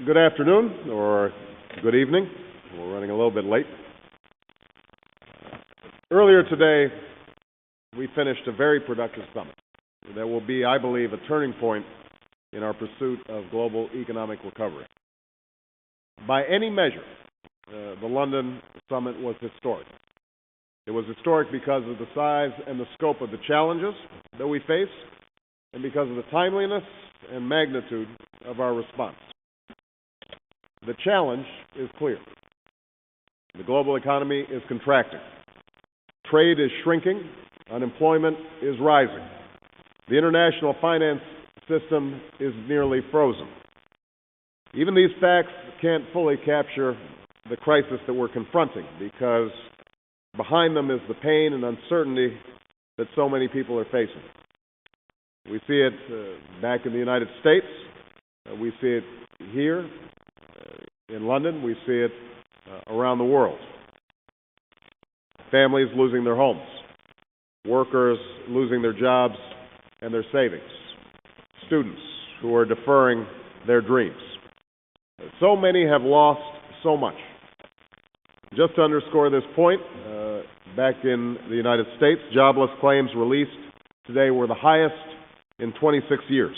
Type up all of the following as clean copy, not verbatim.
Good afternoon, or good evening. We're running a little bit late. Earlier today, we finished a very productive summit that will be, I believe, a turning point in our pursuit of global economic recovery. By any measure, the London summit was historic. It was historic because of the size and the scope of the challenges that we face, and because of the timeliness and magnitude of our response. The challenge is clear. The global economy is contracting. Trade is shrinking. Unemployment is rising. The international finance system is nearly frozen. Even these facts can't fully capture the crisis that we're confronting, because behind them is the pain and uncertainty that so many people are facing. We see it back in the United States. We see it here in London. We see it around the world. Families losing their homes. Workers losing their jobs and their savings. Students who are deferring their dreams. So many have lost so much. Just to underscore this point, back in the United States, jobless claims released today were the highest in 26 years.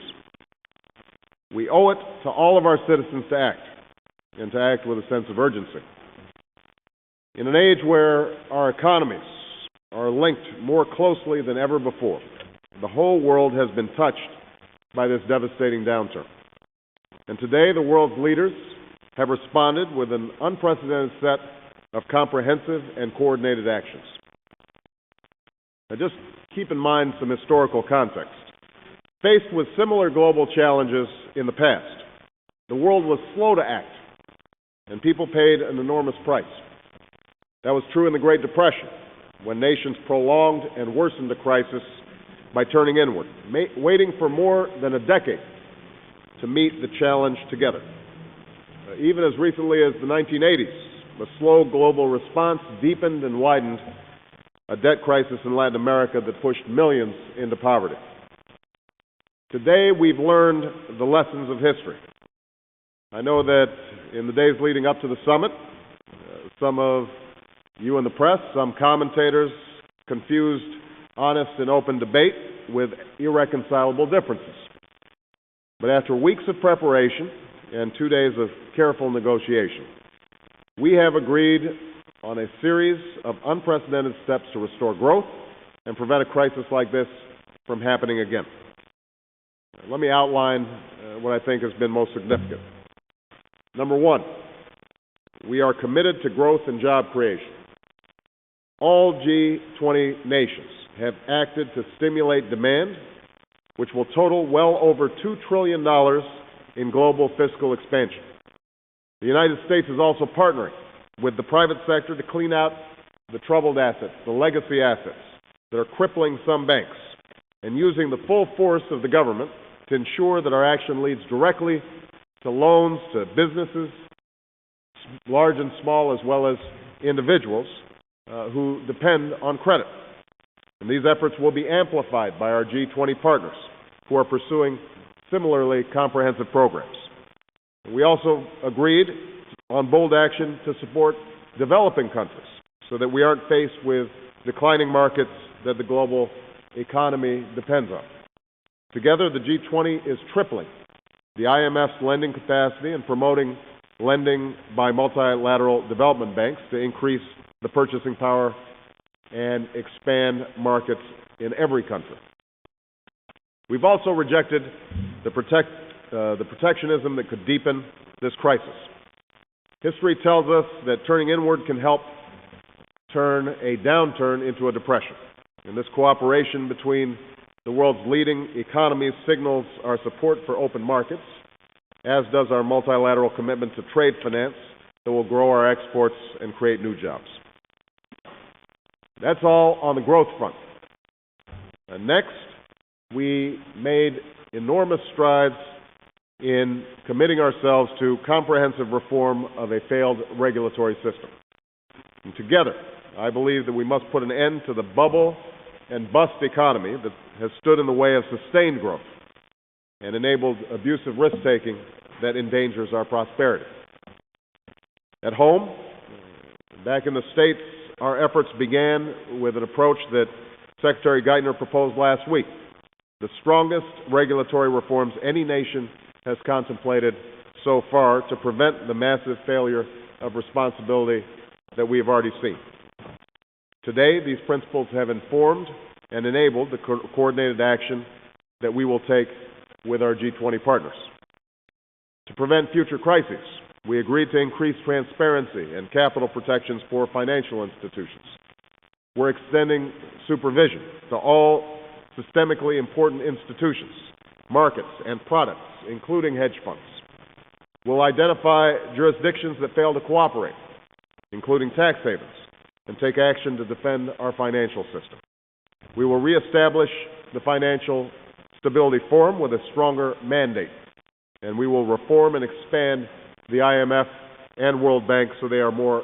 We owe it to all of our citizens to act, and to act with a sense of urgency. In an age where our economies are linked more closely than ever before, the whole world has been touched by this devastating downturn. And today, the world's leaders have responded with an unprecedented set of comprehensive and coordinated actions. Now, just keep in mind some historical context. Faced with similar global challenges in the past, the world was slow to act, and people paid an enormous price. That was true in the Great Depression, when nations prolonged and worsened the crisis by turning inward, waiting for more than a decade to meet the challenge together. Even as recently as the 1980s, the slow global response deepened and widened a debt crisis in Latin America that pushed millions into poverty. Today, we've learned the lessons of history. I know that in the days leading up to the summit, some of you in the press, some commentators confused honest and open debate with irreconcilable differences. But after weeks of preparation and 2 days of careful negotiation, we have agreed on a series of unprecedented steps to restore growth and prevent a crisis like this from happening again. Let me outline what I think has been most significant. Number one, we are committed to growth and job creation. All G20 nations have acted to stimulate demand, which will total well over $2 trillion in global fiscal expansion. The United States is also partnering with the private sector to clean out the troubled assets, the legacy assets that are crippling some banks, and using the full force of the government to ensure that our action leads directly to loans to businesses, large and small, as well as individuals who depend on credit. And these efforts will be amplified by our G20 partners, who are pursuing similarly comprehensive programs. We also agreed on bold action to support developing countries so that we aren't faced with declining markets that the global economy depends on. Together, the G20 is tripling the IMF's lending capacity and promoting lending by multilateral development banks to increase the purchasing power and expand markets in every country. We've also rejected the protectionism that could deepen this crisis. History tells us that turning inward can help turn a downturn into a depression. And this cooperation between the world's leading economies signals our support for open markets, as does our multilateral commitment to trade finance that will grow our exports and create new jobs. That's all on the growth front. Next, we made enormous strides in committing ourselves to comprehensive reform of a failed regulatory system. And together, I believe that we must put an end to the bubble and bust economy that has stood in the way of sustained growth and enabled abusive risk-taking that endangers our prosperity. At home, back in the States, our efforts began with an approach that Secretary Geithner proposed last week, the strongest regulatory reforms any nation has contemplated so far to prevent the massive failure of responsibility that we have already seen. Today, these principles have informed and enabled the coordinated action that we will take with our G20 partners. To prevent future crises, we agreed to increase transparency and capital protections for financial institutions. We're extending supervision to all systemically important institutions, markets, and products, including hedge funds. We'll identify jurisdictions that fail to cooperate, including tax havens, and take action to defend our financial system. We will reestablish the Financial Stability Forum with a stronger mandate, and we will reform and expand the IMF and World Bank so they are more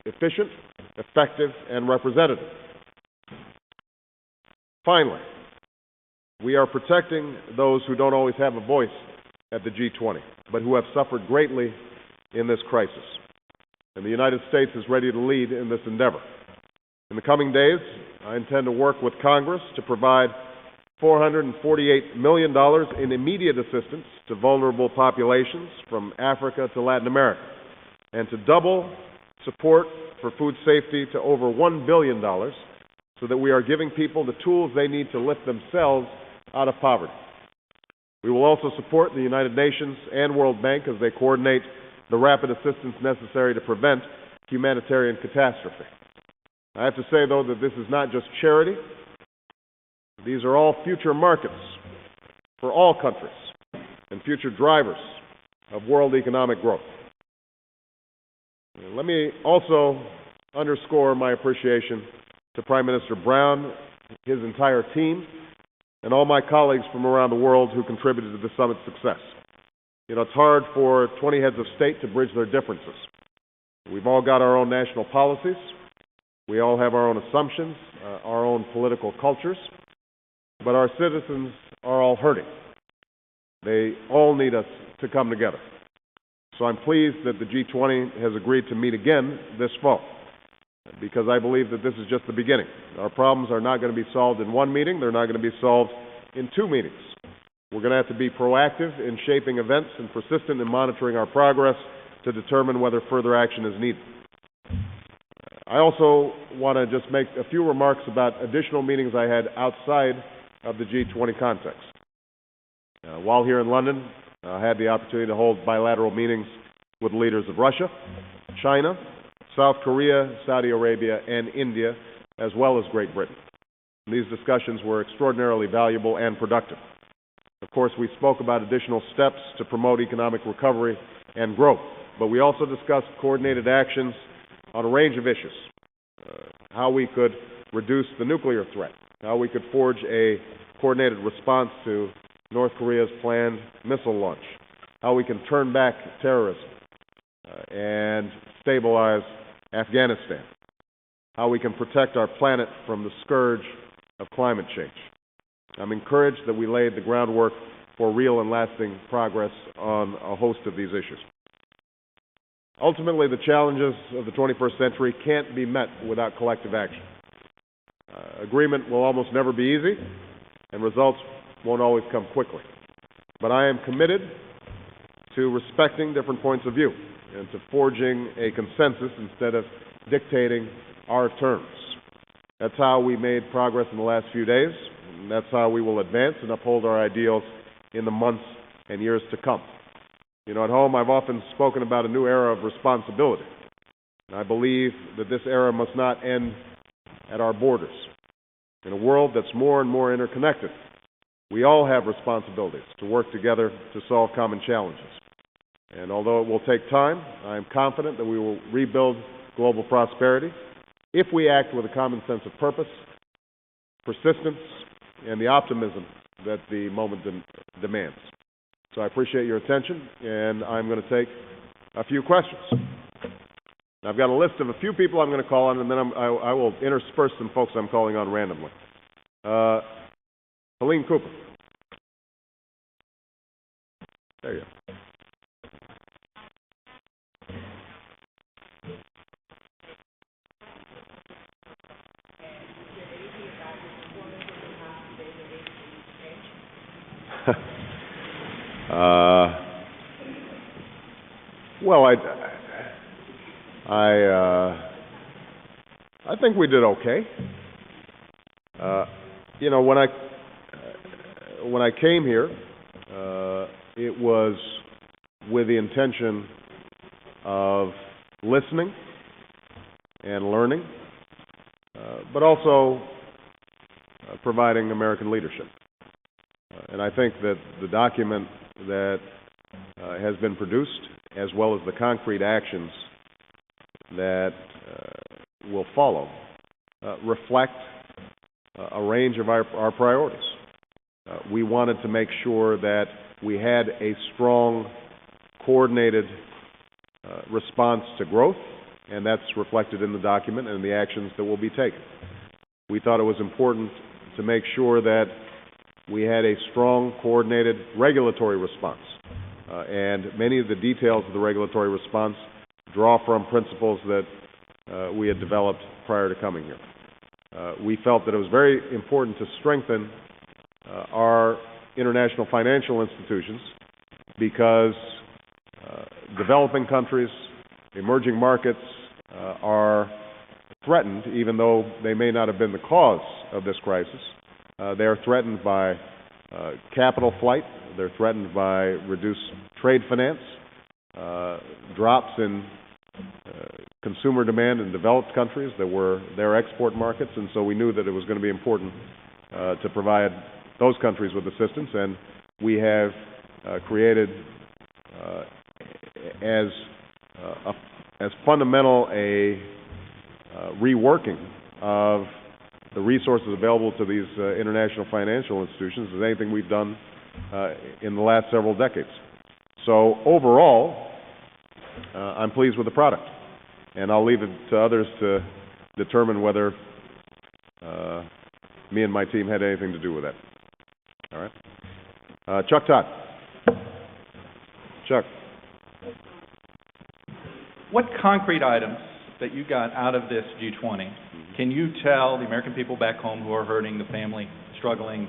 efficient, effective, and representative. Finally, we are protecting those who don't always have a voice at the G20, but who have suffered greatly in this crisis. And the United States is ready to lead in this endeavor. In the coming days, I intend to work with Congress to provide $448 million in immediate assistance to vulnerable populations from Africa to Latin America, and to double support for food safety to over $1 billion so that we are giving people the tools they need to lift themselves out of poverty. We will also support the United Nations and World Bank as they coordinate the rapid assistance necessary to prevent humanitarian catastrophe. I have to say, though, that this is not just charity. These are all future markets for all countries and future drivers of world economic growth. Let me also underscore my appreciation to Prime Minister Brown, his entire team, and all my colleagues from around the world who contributed to the summit's success. It's hard for 20 heads of state to bridge their differences. We've all got our own national policies. We all have our own assumptions, our own political cultures. But our citizens are all hurting. They all need us to come together. So I'm pleased that the G20 has agreed to meet again this fall, because I believe that this is just the beginning. Our problems are not going to be solved in one meeting. They're not going to be solved in two meetings. We're going to have to be proactive in shaping events and persistent in monitoring our progress to determine whether further action is needed. I also want to just make a few remarks about additional meetings I had outside of the G20 context. While here in London, I had the opportunity to hold bilateral meetings with leaders of Russia, China, South Korea, Saudi Arabia, and India, as well as Great Britain. These discussions were extraordinarily valuable and productive. Of course, we spoke about additional steps to promote economic recovery and growth, but we also discussed coordinated actions on a range of issues. How we could reduce the nuclear threat, how we could forge a coordinated response to North Korea's planned missile launch, how we can turn back terrorism and stabilize Afghanistan, how we can protect our planet from the scourge of climate change. I'm encouraged that we laid the groundwork for real and lasting progress on a host of these issues. Ultimately, the challenges of the 21st century can't be met without collective action. Agreement will almost never be easy, and results won't always come quickly. But I am committed to respecting different points of view and to forging a consensus instead of dictating our terms. That's how we made progress in the last few days, and that's how we will advance and uphold our ideals in the months and years to come. At home, I've often spoken about a new era of responsibility. And I believe that this era must not end at our borders. In a world that's more and more interconnected, we all have responsibilities to work together to solve common challenges. And although it will take time, I am confident that we will rebuild global prosperity if we act with a common sense of purpose, persistence, and the optimism that the moment demands. So I appreciate your attention, and I'm going to take a few questions. I've got a list of a few people I'm going to call on, and then I will intersperse some folks I'm calling on randomly. Helene Cooper. There you go. Well, I think we did okay. You know, when I came here, it was with the intention of listening and learning, but also providing American leadership. And I think that the document that has been produced, as well as the concrete actions that will follow, reflect a range of our priorities. We wanted to make sure that we had a strong, coordinated response to growth, and that's reflected in the document and the actions that will be taken. We thought it was important to make sure that we had a strong, coordinated regulatory response. And many of the details of the regulatory response draw from principles that we had developed prior to coming here. We felt that it was very important to strengthen our international financial institutions because developing countries, emerging markets are threatened, even though they may not have been the cause of this crisis. They are threatened by capital flight. They're threatened by reduced trade finance, drops in consumer demand in developed countries that were their export markets, and so we knew that it was going to be important to provide those countries with assistance, and we have created as fundamental a reworking of the resources available to these international financial institutions as anything we've done in the last several decades. So overall, I'm pleased with the product, and I'll leave it to others to determine whether me and my team had anything to do with that. All right? Chuck Todd. Chuck. What concrete items that you got out of this G20 can you tell the American people back home who are hurting, the family struggling,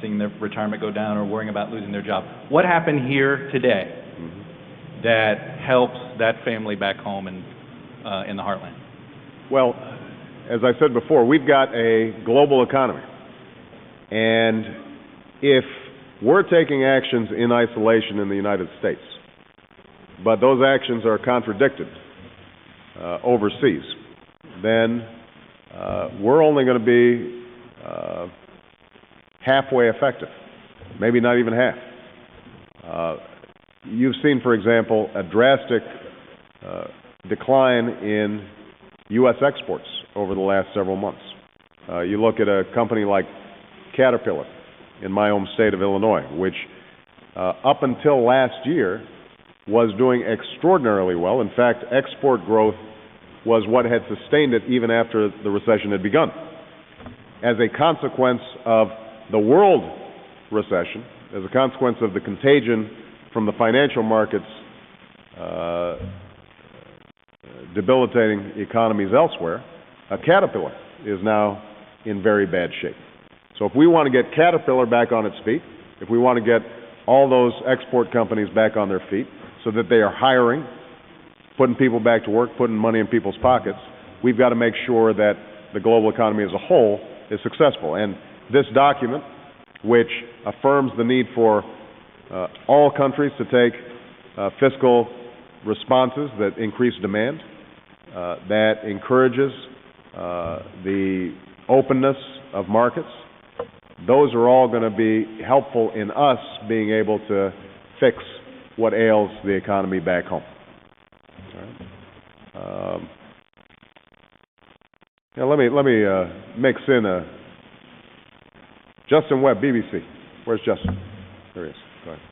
seeing their retirement go down or worrying about losing their job? What happened here today that helps that family back home in the heartland? Well, as I said before, we've got a global economy. And if we're taking actions in isolation in the United States, but those actions are contradicted overseas, then we're only going to be halfway effective, maybe not even half. You've seen, for example, a drastic decline in U.S. exports over the last several months. You look at a company like Caterpillar in my home state of Illinois, which up until last year was doing extraordinarily well. In fact, export growth was what had sustained it even after the recession had begun. As a consequence of the world recession, as a consequence of the contagion from the financial markets debilitating economies elsewhere, Caterpillar is now in very bad shape. So if we want to get Caterpillar back on its feet, if we want to get all those export companies back on their feet so that they are hiring, putting people back to work, putting money in people's pockets, we've got to make sure that the global economy as a whole is successful. And this document, which affirms the need for all countries to take fiscal responses that increase demand, that encourages the openness of markets, those are all going to be helpful in us being able to fix what ails the economy back home. All right. Now let me mix in Justin Webb, BBC. Where's Justin? There he is. Go ahead.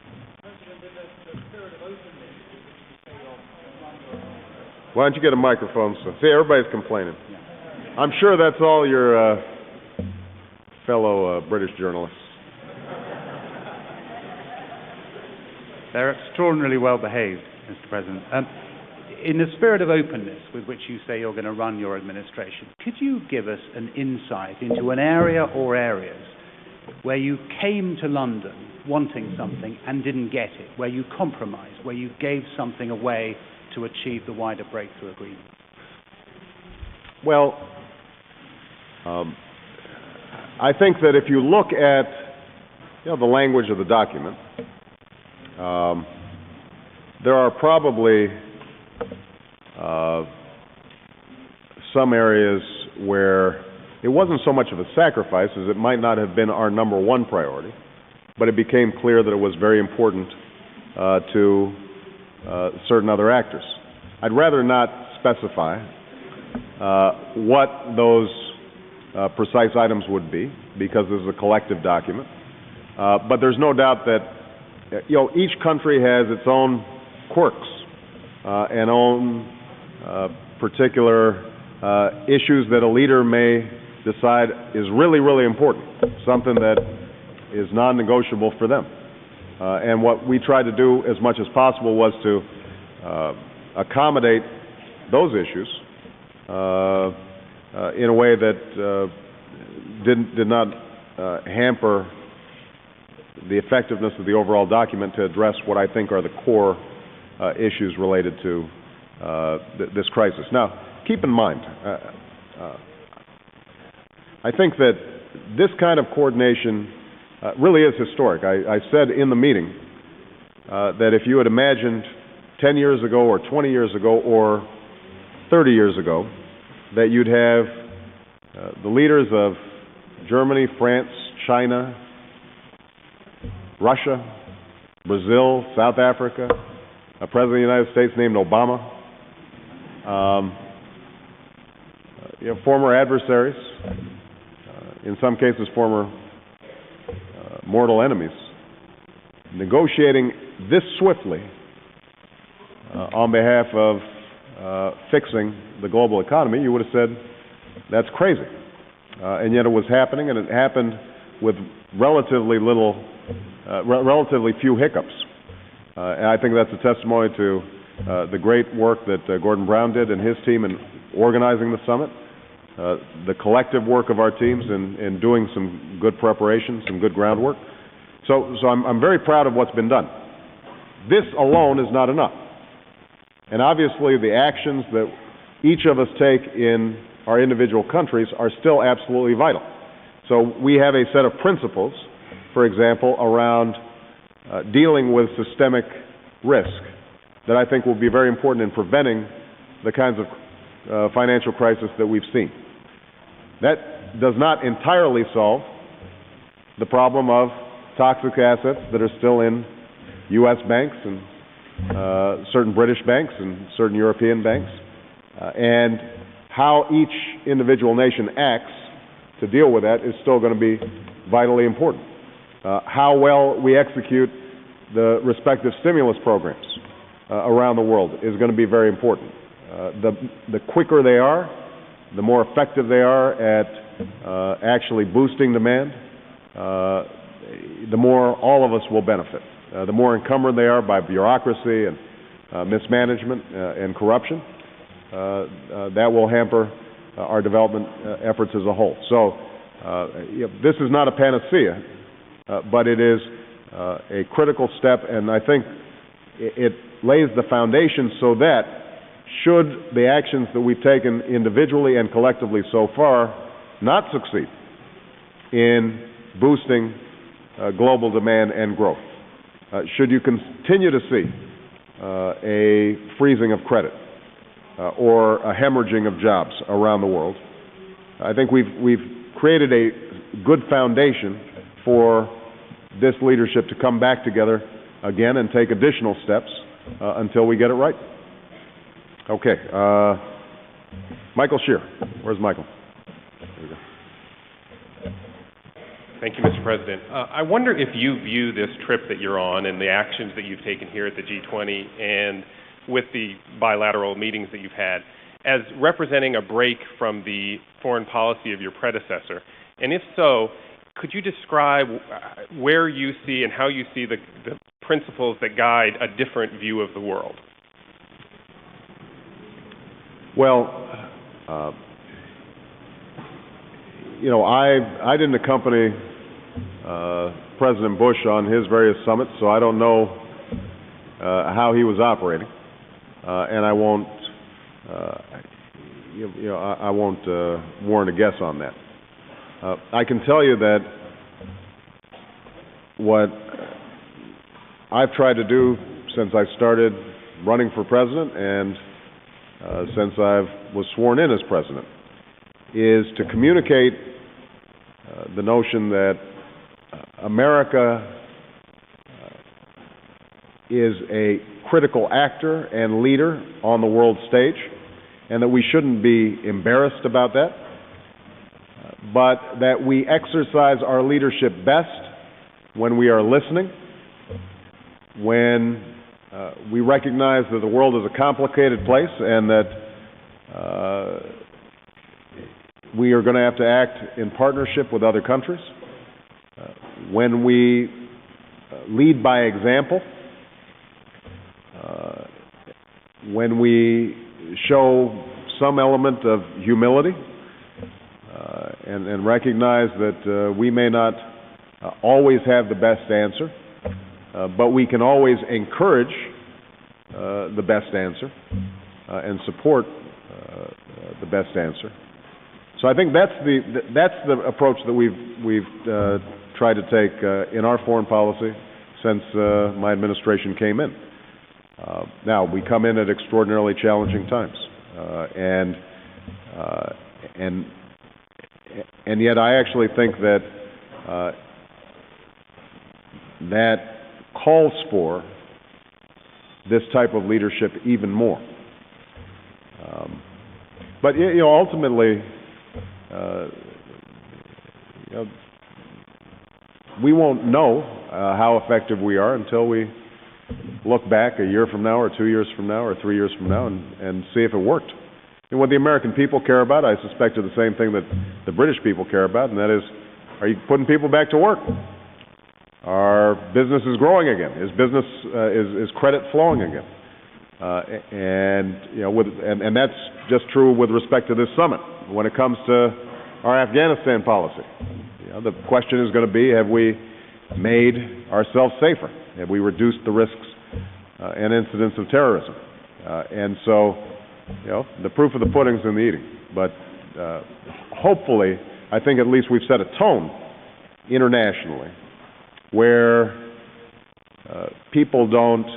Why don't you get a microphone? So, see, everybody's complaining. I'm sure that's all your fellow British journalists. They're extraordinarily well behaved, Mr. President. In the spirit of openness with which you say you're going to run your administration, could you give us an insight into an area or areas where you came to London wanting something and didn't get it, where you compromised, where you gave something away to achieve the wider breakthrough agreement? Well, I think that if you look at the language of the document, there are probably some areas where it wasn't so much of a sacrifice as it might not have been our number one priority, but it became clear that it was very important to certain other actors. I'd rather not specify what those precise items would be, because this is a collective document. But there's no doubt that each country has its own quirks and own particular issues that a leader may decide is really, really important, something that is non-negotiable for them. And what we tried to do as much as possible was to accommodate those issues in a way that did not hamper the effectiveness of the overall document to address what I think are the core issues related to this crisis. Now, keep in mind, I think that this kind of coordination really is historic. I said in the meeting that if you had imagined 10 years ago or 20 years ago or 30 years ago that you'd have the leaders of Germany, France, China, Russia, Brazil, South Africa, a President of the United States named Obama, former adversaries, in some cases former mortal enemies, negotiating this swiftly on behalf of fixing the global economy, you would have said, that's crazy. And yet it was happening, and it happened with relatively few hiccups. And I think that's a testimony to the great work that Gordon Brown did and his team in organizing the summit, the collective work of our teams in doing some good preparation, some good groundwork. So I'm very proud of what's been done. This alone is not enough. And obviously the actions that each of us take in our individual countries are still absolutely vital. So we have a set of principles, for example, around dealing with systemic risk that I think will be very important in preventing the kinds of financial crisis that we've seen. That does not entirely solve the problem of toxic assets that are still in U.S. banks and certain British banks and certain European banks, and how each individual nation acts to deal with that is still going to be vitally important. How well we execute the respective stimulus programs around the world is going to be very important. The quicker they are, the more effective they are at actually boosting demand, the more all of us will benefit. The more encumbered they are by bureaucracy and mismanagement and corruption, that will hamper our development efforts as a whole. So this is not a panacea, but it is a critical step, and I think it lays the foundation so that should the actions that we've taken individually and collectively so far not succeed in boosting global demand and growth, should you continue to see a freezing of credit or a hemorrhaging of jobs around the world, I think we've created a good foundation for this leadership to come back together again and take additional steps until we get it right. Okay, Michael Scheer. Where's Michael? There we go. Thank you, Mr. President. I wonder if you view this trip that you're on and the actions that you've taken here at the G20 and with the bilateral meetings that you've had as representing a break from the foreign policy of your predecessor. And if so, could you describe where you see and how you see the principles that guide a different view of the world? Well, I didn't accompany President Bush on his various summits, so I don't know how he was operating, and I won't, I won't warrant a guess on that. I can tell you that what I've tried to do since I started running for president and since I was sworn in as president is to communicate the notion that America is a critical actor and leader on the world stage, and that we shouldn't be embarrassed about that, but that we exercise our leadership best when we are listening, when we recognize that the world is a complicated place and that we are going to have to act in partnership with other countries, when we lead by example, when we show some element of humility and recognize that we may not always have the best answer, but we can always encourage the best answer and support the best answer. So I think that's the approach that we've tried to take in our foreign policy since my administration came in. Now we come in at extraordinarily challenging times, and yet I actually think that that calls for this type of leadership even more. But ultimately, we won't know how effective we are until we look back a year from now or 2 years from now or 3 years from now and see if it worked. And what the American people care about, I suspect, is the same thing that the British people care about, and that is, are you putting people back to work? Are businesses growing again? Is business is credit flowing again? And that's just true with respect to this summit. When it comes to our Afghanistan policy, the question is going to be: have we made ourselves safer? Have we reduced the risks and incidents of terrorism? And so, the proof of the pudding's in the eating. But hopefully, I think at least we've set a tone internationally where people don't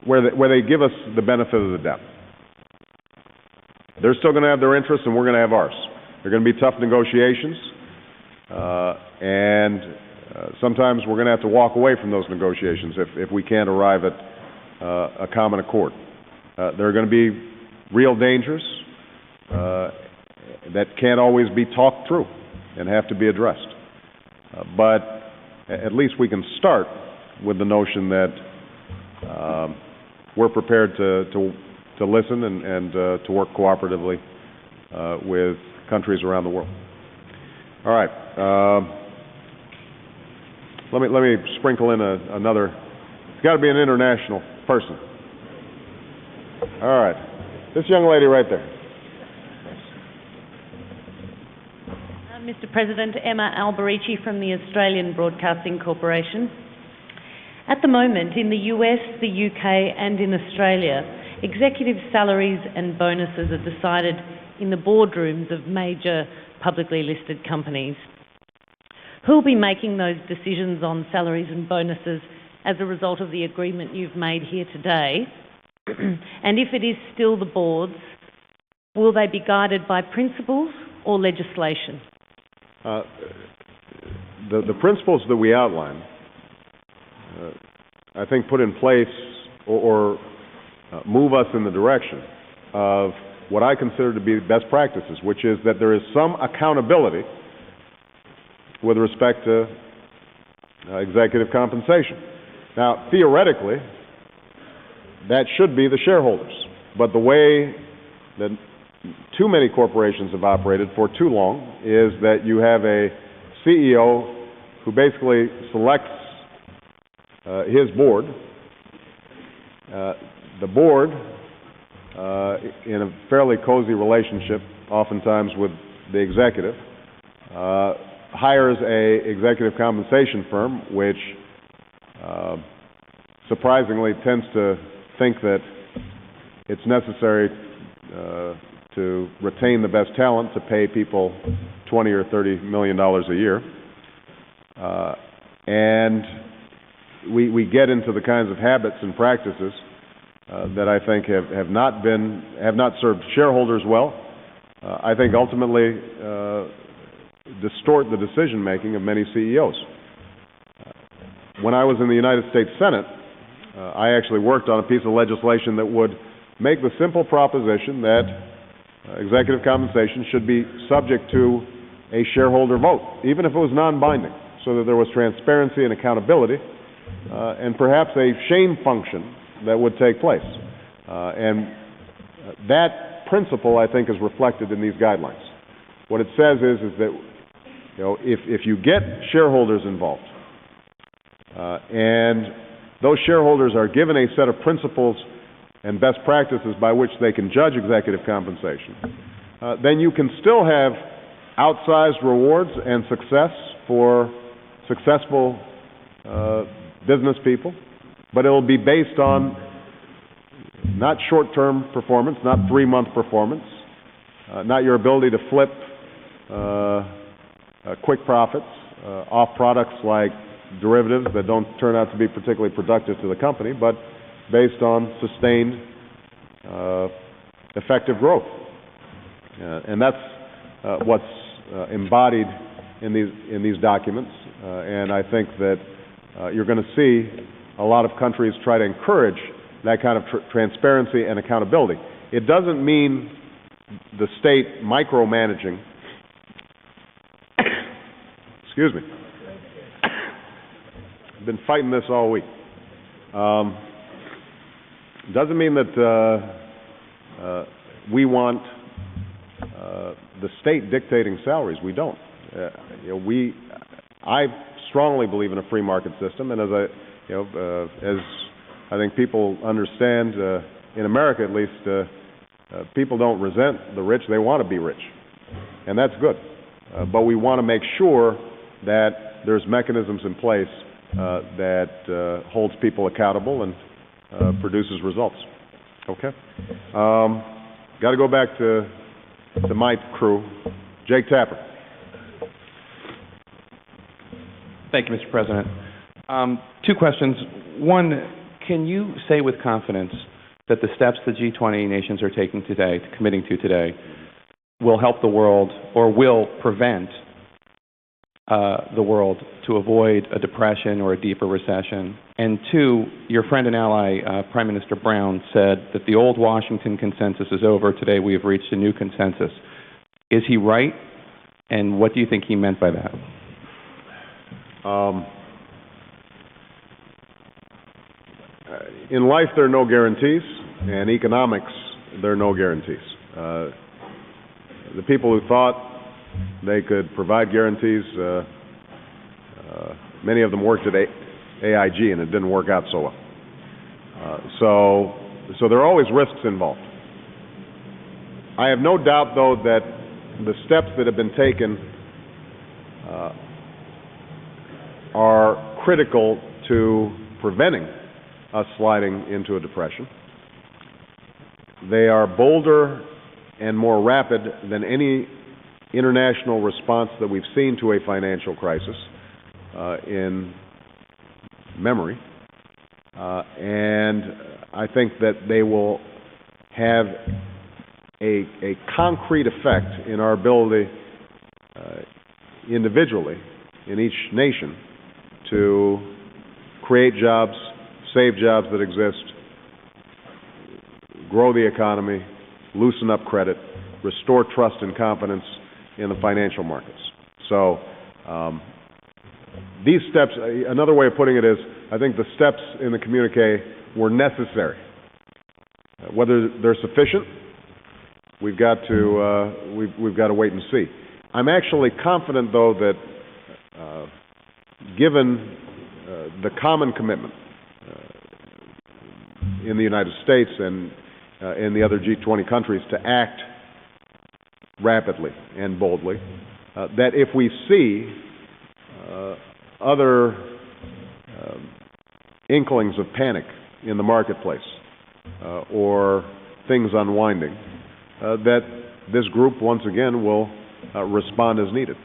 where they give us the benefit of the doubt. They're still going to have their interests, and we're going to have ours. They're going to be tough negotiations, and sometimes we're going to have to walk away from those negotiations if we can't arrive at a common accord. There are going to be real dangers that can't always be talked through and have to be addressed. But at least we can start with the notion that we're prepared to listen and to work cooperatively with countries around the world. All right. Let me sprinkle in another. It's got to be an international person. All right. This young lady right there. Mr. President, Emma Alberici from the Australian Broadcasting Corporation. At the moment, in the US, the UK and in Australia, executive salaries and bonuses are decided in the boardrooms of major publicly listed companies. Who will be making those decisions on salaries and bonuses as a result of the agreement you've made here today? And if it is still the boards, will they be guided by principles or legislation? The principles that we outline, I think, put in place or move us in the direction of what I consider to be best practices, which is that there is some accountability with respect to executive compensation. Now, theoretically, that should be the shareholders, but the way that too many corporations have operated for too long is that you have a CEO who basically selects his board. The board, in a fairly cozy relationship, oftentimes with the executive, hires a executive compensation firm which surprisingly tends to think that it's necessary to retain the best talent to pay people $20 or $30 million a year. And we get into the kinds of habits and practices that I think have not served shareholders well. I think ultimately distort the decision making of many CEOs. When I was in the United States Senate, I actually worked on a piece of legislation that would make the simple proposition that executive compensation should be subject to a shareholder vote, even if it was non-binding, so that there was transparency and accountability, and perhaps a shame function that would take place. And that principle, I think, is reflected in these guidelines. What it says is that, you know, if you get shareholders involved, and those shareholders are given a set of principles and best practices by which they can judge executive compensation, then you can still have outsized rewards and success for successful business people, but it will be based on not short-term performance, not three-month performance, not your ability to flip quick profits off products like derivatives that don't turn out to be particularly productive to the company, but based on sustained effective growth. And that's what's embodied in these documents, and I think that you're going to see a lot of countries try to encourage that kind of transparency and accountability. It doesn't mean the state micromanaging. Excuse me. I've been fighting this all week. Doesn't mean that we want the state dictating salaries. We don't. I strongly believe in a free market system, and as I think people understand, in America at least, people don't resent the rich; they want to be rich, and that's good. But we want to make sure that there's mechanisms in place that holds people accountable and produces results. Okay. Got to go back to my crew. Jake Tapper. Thank you, Mr. President. Two questions. One, can you say with confidence that the steps the G20 nations are taking today, committing to today, will help the world or will prevent the world to avoid a depression or a deeper recession? And two, your friend and ally, Prime Minister Brown, said that the old Washington consensus is over. Today we have reached a new consensus. Is he right? And what do you think he meant by that? In life, there are no guarantees, and economics, there are no guarantees. The people who thought they could provide guarantees, many of them worked at AIG, and it didn't work out so well. So there are always risks involved. I have no doubt, though, that the steps that have been taken are critical to preventing us sliding into a depression. They are bolder and more rapid than any international response that we've seen to a financial crisis in memory. And I think that they will have a concrete effect in our ability individually in each nation to create jobs, save jobs that exist, grow the economy, loosen up credit, restore trust and confidence in the financial markets. So these steps, another way of putting it is, I think the steps in the communique were necessary. Whether they're sufficient, we've got to wait and see. I'm actually confident, though, that given the common commitment in the United States and in the other G20 countries to act rapidly and boldly, that if we see other inklings of panic in the marketplace or things unwinding, that this group once again will respond as needed.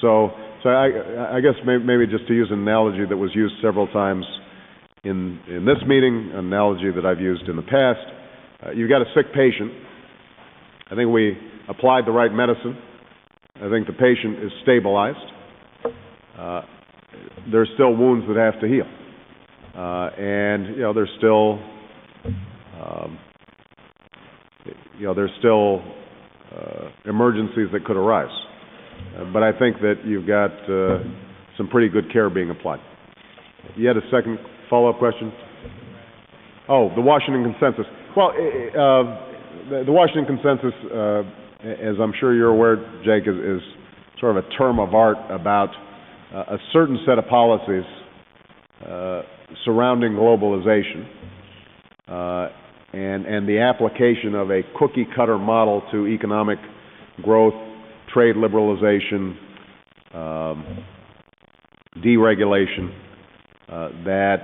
So I guess maybe just to use an analogy that was used several times in this meeting, an analogy that I've used in the past, you've got a sick patient. I think we applied the right medicine. I think the patient is stabilized. There's still wounds that have to heal. And, there's still, emergencies that could arise. But I think that you've got some pretty good care being applied. You had a second follow-up question? Oh, the Washington Consensus. Well, the Washington Consensus, as I'm sure you're aware, Jake, is sort of a term of art about a certain set of policies surrounding globalization and the application of a cookie-cutter model to economic growth, trade liberalization, deregulation that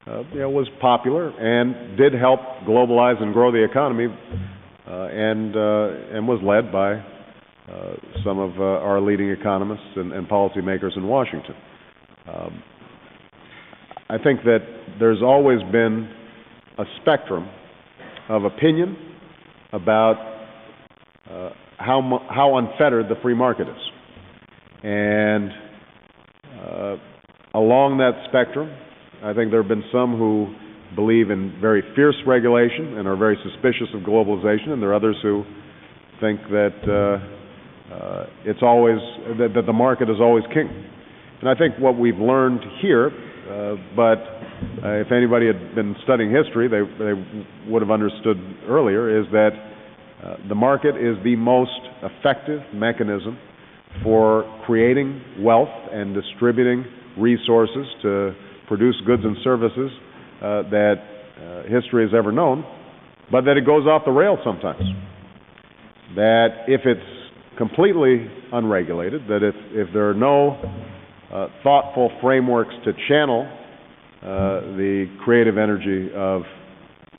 was popular and did help globalize and grow the economy and was led by some of our leading economists and policymakers in Washington. I think that there's always been a spectrum of opinion about how unfettered the free market is. And along that spectrum, I think there have been some who believe in very fierce regulation and are very suspicious of globalization, and there are others who think that that the market is always king. And I think what we've learned here, but if anybody had been studying history, they would have understood earlier, is that the market is the most effective mechanism for creating wealth and distributing resources to produce goods and services that history has ever known, but that it goes off the rails sometimes. That if it's completely unregulated, that if there are no thoughtful frameworks to channel the creative energy of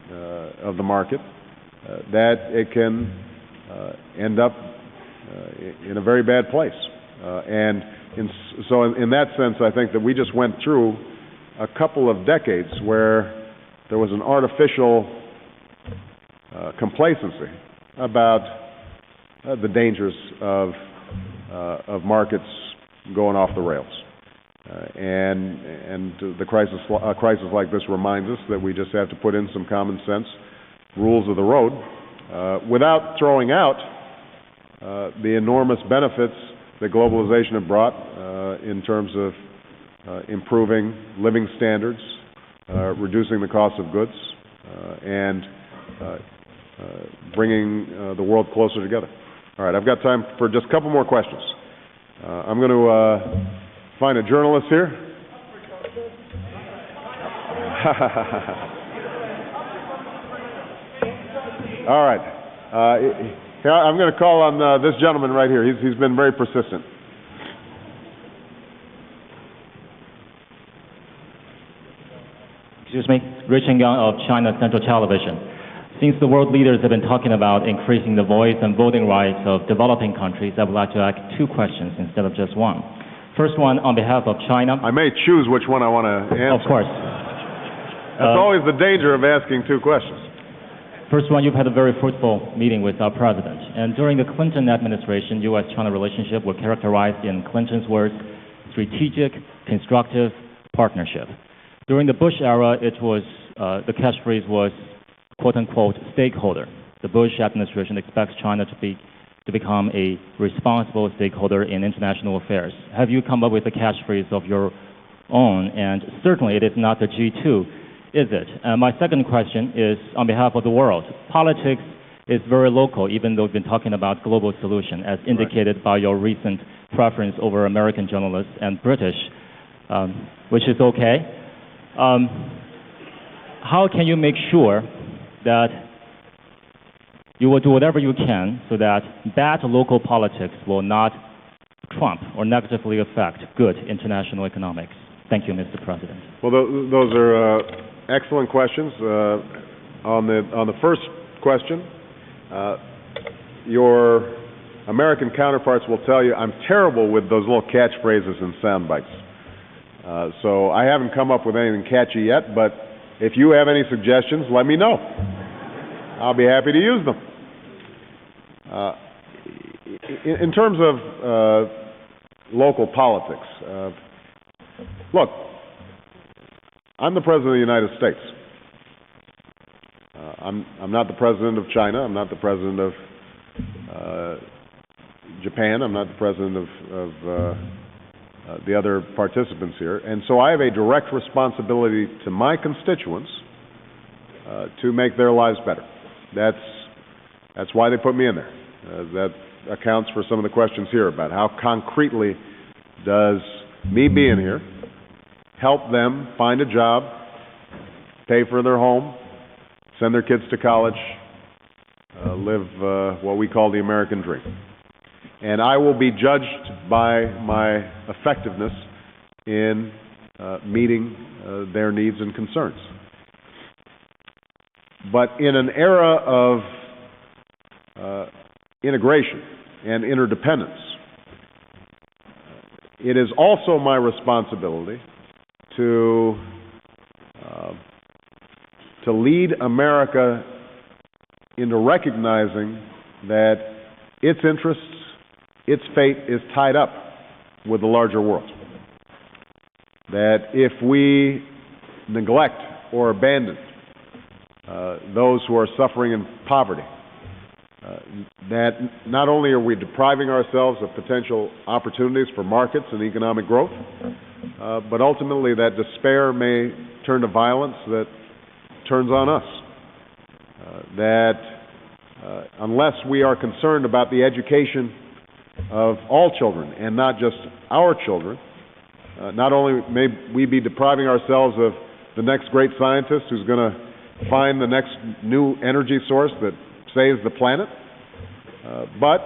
the market, that it can end up in a very bad place. So in that sense, I think that we just went through a couple of decades where there was an artificial complacency about the dangers of markets going off the rails. And a crisis like this reminds us that we just have to put in some common sense rules of the road without throwing out the enormous benefits that globalization have brought in terms of improving living standards, reducing the cost of goods, and bringing the world closer together. All right, I've got time for just a couple more questions. I'm going to find a journalist here. All right. I'm going to call on this gentleman right here. He's been very persistent. Excuse me, Richard Yang of China Central Television. Since the world leaders have been talking about increasing the voice and voting rights of developing countries, I would like to ask two questions instead of just one. First one, on behalf of China. I may choose which one I want to answer. Of course. That's always the danger of asking two questions. First one, you've had a very fruitful meeting with our president. And during the Clinton administration, U.S.-China relationship was characterized in Clinton's words, strategic, constructive partnership. During the Bush era, it was the catchphrase was, quote-unquote, stakeholder. The Bush administration expects China to become a responsible stakeholder in international affairs. Have you come up with a catchphrase of your own? And certainly it is not the G2, is it? My second question is on behalf of the world. Politics is very local, even though we've been talking about global solution, as indicated by your recent preference over American journalists and British, which is okay. How can you make sure that you will do whatever you can so that bad local politics will not trump or negatively affect good international economics? Thank you, Mr. President. Well, those are excellent questions. On the first question, your American counterparts will tell you I'm terrible with those little catchphrases and sound bites. So I haven't come up with anything catchy yet, but if you have any suggestions, let me know. I'll be happy to use them. In terms of local politics, look, I'm the President of the United States. I'm not the President of China. I'm not the President of Japan. I'm not the President of the other participants here. And so I have a direct responsibility to my constituents to make their lives better. That's why they put me in there. That accounts for some of the questions here about how concretely does me being here help them find a job, pay for their home, send their kids to college, live what we call the American dream. And I will be judged by my effectiveness in meeting their needs and concerns. But in an era of integration and interdependence, it is also my responsibility to lead America into recognizing that its interests, its fate is tied up with the larger world. That if we neglect or abandon those who are suffering in poverty, that not only are we depriving ourselves of potential opportunities for markets and economic growth, but ultimately that despair may turn to violence that turns on us. Unless we are concerned about the education of all children and not just our children, not only may we be depriving ourselves of the next great scientist who's going to find the next new energy source that saves the planet, but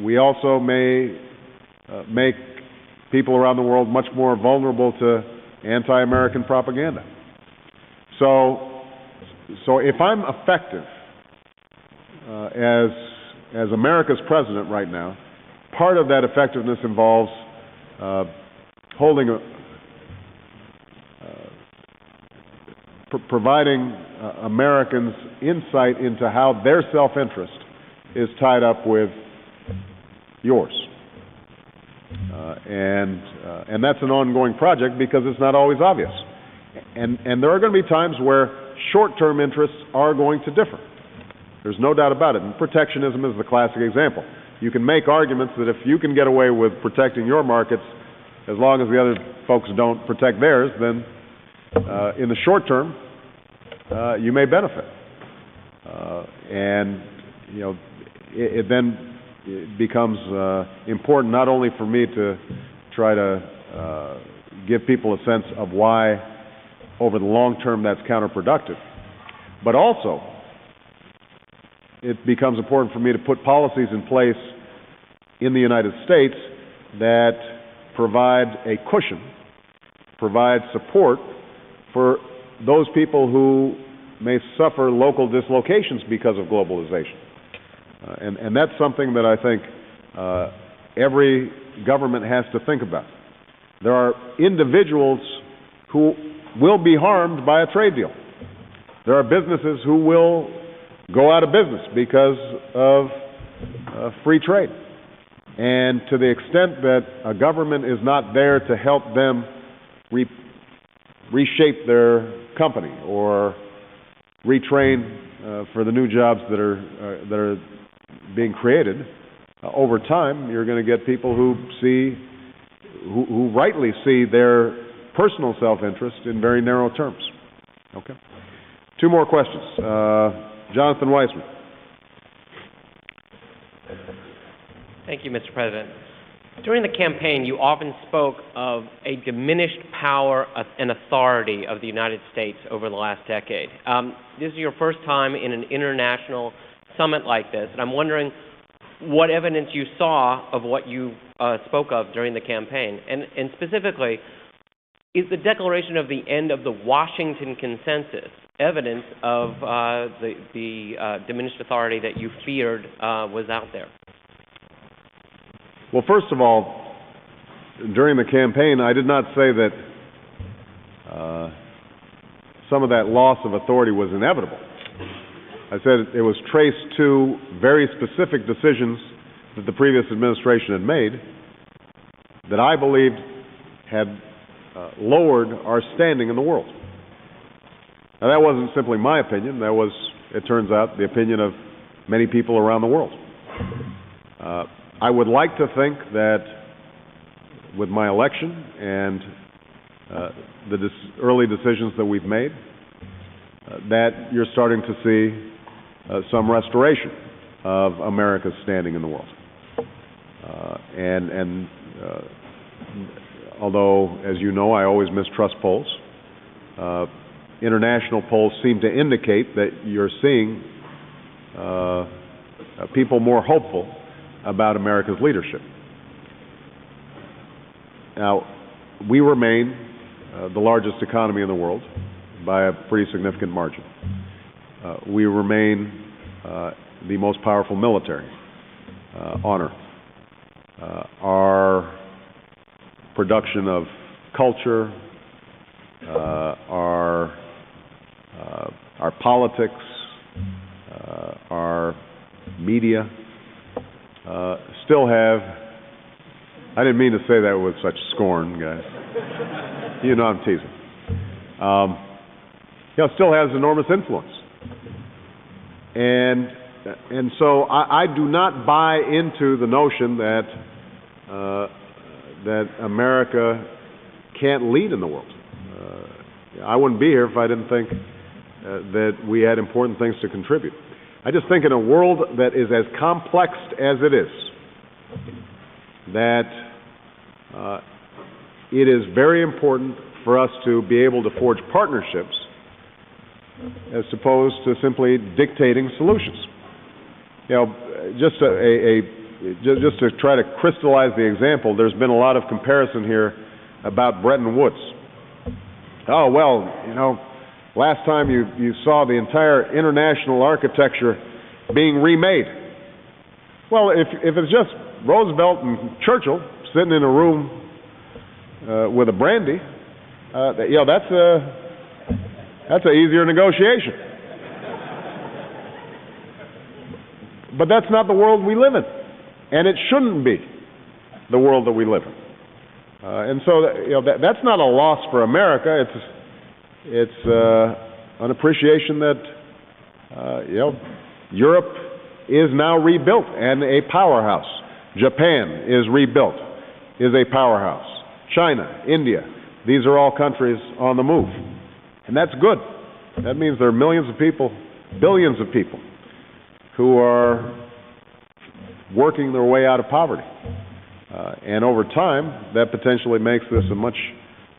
we also may make people around the world much more vulnerable to anti-American propaganda. So if I'm effective as America's president right now, part of that effectiveness involves providing Americans insight into how their self-interest is tied up with yours. And that's an ongoing project because it's not always obvious. And there are going to be times where short-term interests are going to differ. There's no doubt about it. And protectionism is the classic example. You can make arguments that if you can get away with protecting your markets as long as the other folks don't protect theirs, then in the short term, you may benefit. And, you know, it then becomes important not only for me to try to give people a sense of why over the long term that's counterproductive, but also it becomes important for me to put policies in place in the United States that provide a cushion, provide support for those people who may suffer local dislocations because of globalization. And that's something that I think every government has to think about. There are individuals who will be harmed by a trade deal. There are businesses who will go out of business because of free trade. And to the extent that a government is not there to help them reshape their company or retrain for the new jobs that are being created, over time you're going to get people who rightly see their personal self-interest in very narrow terms. Okay. Two more questions. Jonathan Weissman. Thank you, Mr. President. During the campaign, you often spoke of a diminished power and authority of the United States over the last decade. This is your first time in an international summit like this, and I'm wondering what evidence you saw of what you spoke of during the campaign. And specifically, is the declaration of the end of the Washington Consensus evidence of the diminished authority that you feared was out there? Well, first of all, during the campaign, I did not say that some of that loss of authority was inevitable. I said it was traced to very specific decisions that the previous administration had made that I believed had lowered our standing in the world. Now, that wasn't simply my opinion. That was, it turns out, the opinion of many people around the world. I would like to think that with my election and the early decisions that we've made, that you're starting to see some restoration of America's standing in the world. Although, as you know, I always mistrust polls, international polls seem to indicate that you're seeing people more hopeful about America's leadership. Now, we remain the largest economy in the world by a pretty significant margin. We remain the most powerful military on earth. Our production of culture, our politics, our media still have, I didn't mean to say that with such scorn, guys. You know I'm teasing. Still has enormous influence. And so I do not buy into the notion that America can't lead in the world. I wouldn't be here if I didn't think that we had important things to contribute. I just think in a world that is as complex as it is, that it is very important for us to be able to forge partnerships as opposed to simply dictating solutions. Just to try to crystallize the example, there's been a lot of comparison here about Bretton Woods. Oh, well, last time you saw the entire international architecture being remade. Well, if it's just Roosevelt and Churchill sitting in a room with a brandy, that's an easier negotiation. But that's not the world we live in, and it shouldn't be the world that we live in. And so that's not a loss for America. It's an appreciation that Europe is now rebuilt and a powerhouse. Japan is rebuilt, is a powerhouse. China, India, these are all countries on the move. And that's good. That means there are millions of people, billions of people, who are working their way out of poverty. And over time, that potentially makes this a much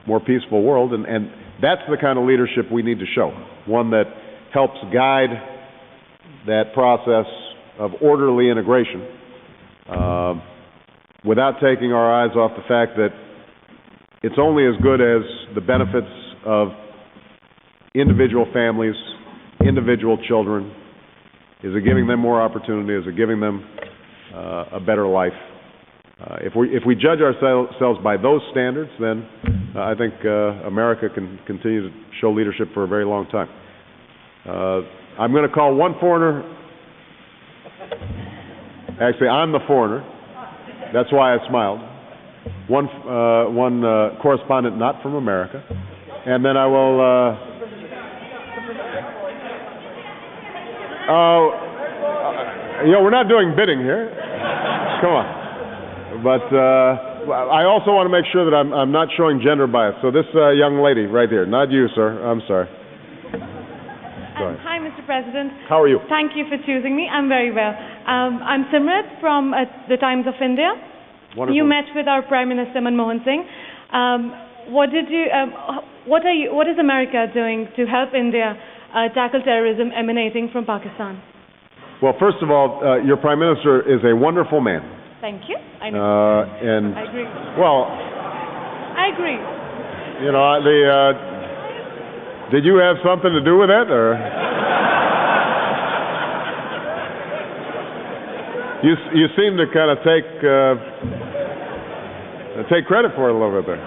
more peaceful world. And that's the kind of leadership we need to show, one that helps guide that process of orderly integration without taking our eyes off the fact that it's only as good as the benefits of individual families, individual children. Is it giving them more opportunity? Is it giving them a better life? If we judge ourselves by those standards, then I think America can continue to show leadership for a very long time. I'm going to call one foreigner. Actually, I'm the foreigner. That's why I smiled. One correspondent not from America, and then I will. We're not doing bidding here. Come on. But I also want to make sure that I'm not showing gender bias. So this young lady right here, not you, sir. I'm sorry. Go ahead. Hi, Mr. President. How are you? Thank you for choosing me. I'm very well. I'm Simrat from the Times of India. Wonderful. You met with our Prime Minister Manmohan Singh. What is America doing to help India tackle terrorism emanating from Pakistan? Well, first of all, your Prime Minister is a wonderful man. Thank you. I know. And I agree. well, I agree. you know, did you have something to do with that, or you seem to kind of take credit for it a little bit there.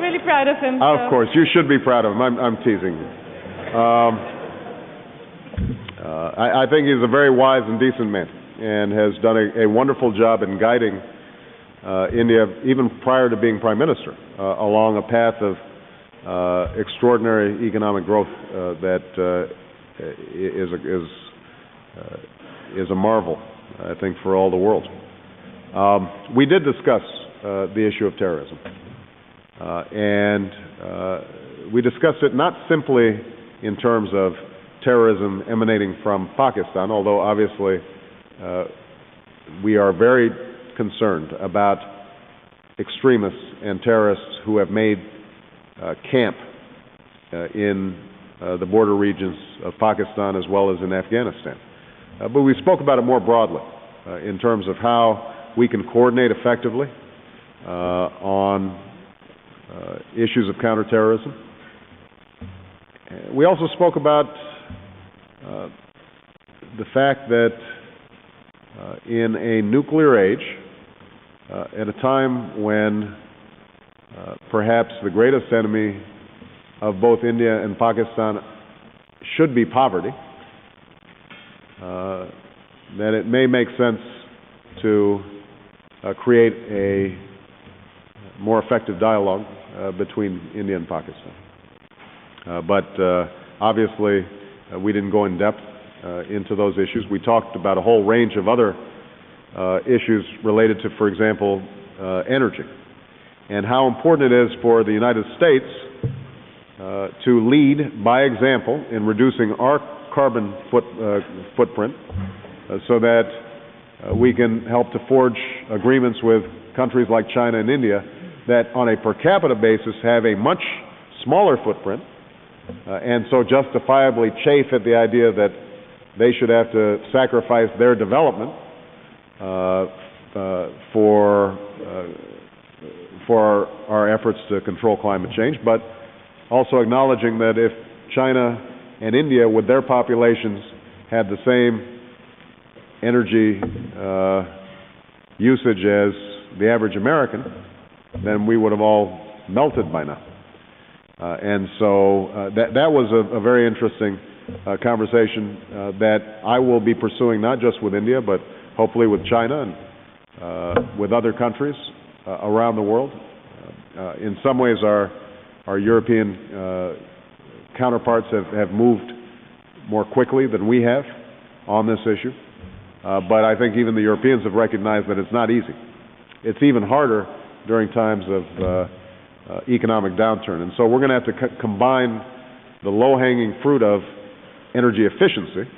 Really proud of him. Of course, you should be proud of him. I'm teasing you. I think he's a very wise and decent man, and has done a wonderful job in guiding India, even prior to being Prime Minister, along a path of extraordinary economic growth that is a marvel, I think, for all the world. We did discuss the issue of terrorism, and we discussed it not simply in terms of terrorism emanating from Pakistan, although obviously we are very concerned about extremists and terrorists who have made camp in the border regions of Pakistan as well as in Afghanistan. But we spoke about it more broadly in terms of how we can coordinate effectively on issues of counterterrorism. We also spoke about the fact that in a nuclear age, at a time when perhaps the greatest enemy of both India and Pakistan should be poverty, that it may make sense to create a more effective dialogue between India and Pakistan. But obviously, we didn't go in depth into those issues. We talked about a whole range of other issues related to, for example, energy, and how important it is for the United States to lead by example in reducing our carbon footprint so that we can help to forge agreements with countries like China and India that on a per capita basis have a much smaller footprint and so justifiably chafe at the idea that they should have to sacrifice their development for our efforts to control climate change, but also acknowledging that if China and India, with their populations, had the same energy usage as the average American, then we would have all melted by now. And so that was a very interesting conversation that I will be pursuing not just with India, but hopefully with China and with other countries around the world. In some ways, our European counterparts have moved more quickly than we have on this issue. But I think even the Europeans have recognized that it's not easy. It's even harder during times of economic downturn. And so we're going to have to combine the low-hanging fruit of energy efficiency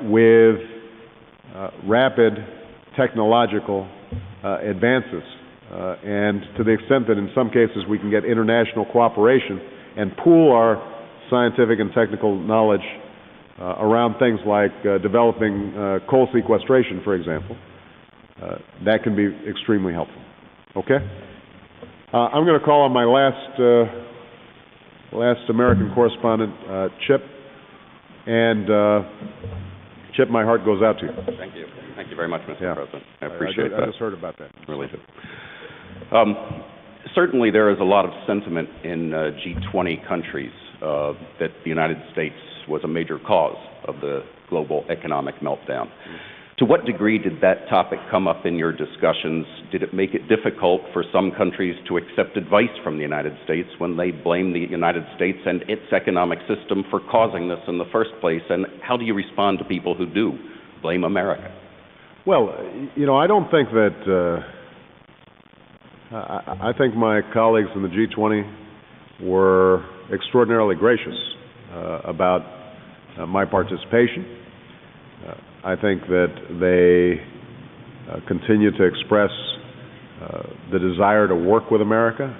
with rapid technological advances. And to the extent that in some cases we can get international cooperation and pool our scientific and technical knowledge around things like developing coal sequestration, for example, that can be extremely helpful. Okay? I'm going to call on my last American correspondent, Chip. And Chip, my heart goes out to you. Thank you. Thank you very much, Mr. President. I appreciate that. I just heard about that. Really do. Certainly there is a lot of sentiment in G20 countries that the United States was a major cause of the global economic meltdown. To what degree did that topic come up in your discussions? Did it make it difficult for some countries to accept advice from the United States when they blame the United States and its economic system for causing this in the first place? And how do you respond to people who do blame America? Well, you know, I don't think that I think my colleagues in the G20 were extraordinarily gracious about my participation. I think that they continue to express the desire to work with America,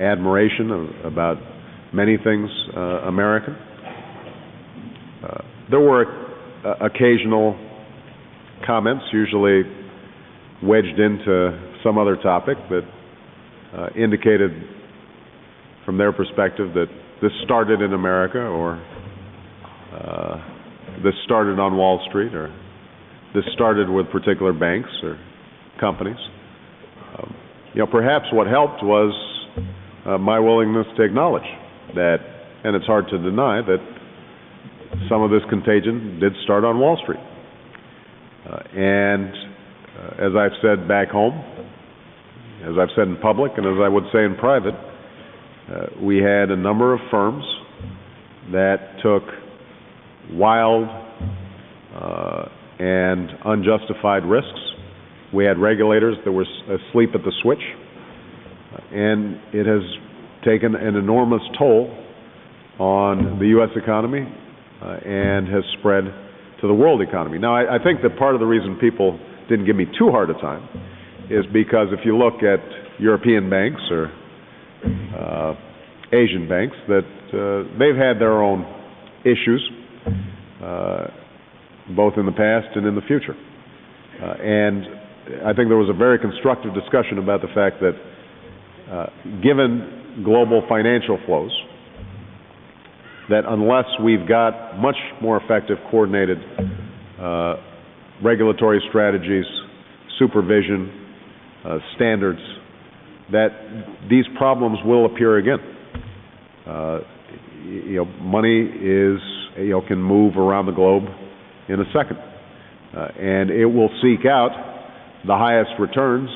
admiration about many things American. There were occasional comments, usually wedged into some other topic, that indicated from their perspective that this started in America, or this started on Wall Street, or this started with particular banks or companies. Perhaps what helped was my willingness to acknowledge that, and it's hard to deny, that some of this contagion did start on Wall Street. As I've said back home, as I've said in public, and as I would say in private, we had a number of firms that took wild and unjustified risks. We had regulators that were asleep at the switch, and it has taken an enormous toll on the U.S. economy and has spread to the world economy. Now, I think that part of the reason people didn't give me too hard a time is because if you look at European banks or Asian banks, that they've had their own issues, both in the past and in the future. And I think there was a very constructive discussion about the fact that given global financial flows, that unless we've got much more effective coordinated regulatory strategies, supervision, standards, that these problems will appear again. Money can move around the globe in a second, and it will seek out the highest returns,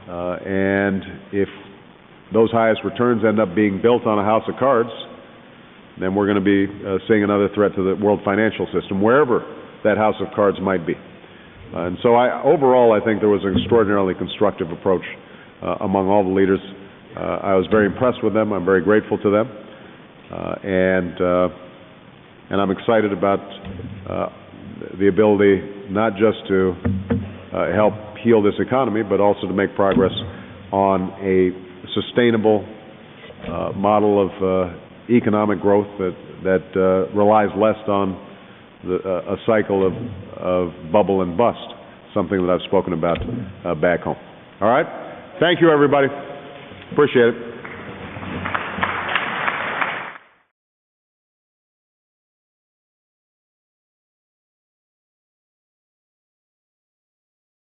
and if those highest returns end up being built on a house of cards, then we're going to be seeing another threat to the world financial system, wherever that house of cards might be. And so overall, I think there was an extraordinarily constructive approach among all the leaders. I was very impressed with them. I'm very grateful to them. And I'm excited about the ability not just to help heal this economy, but also to make progress on a sustainable model of economic growth that relies less on a cycle of bubble and bust, something that I've spoken about back home. All right? Thank you, everybody. Appreciate it.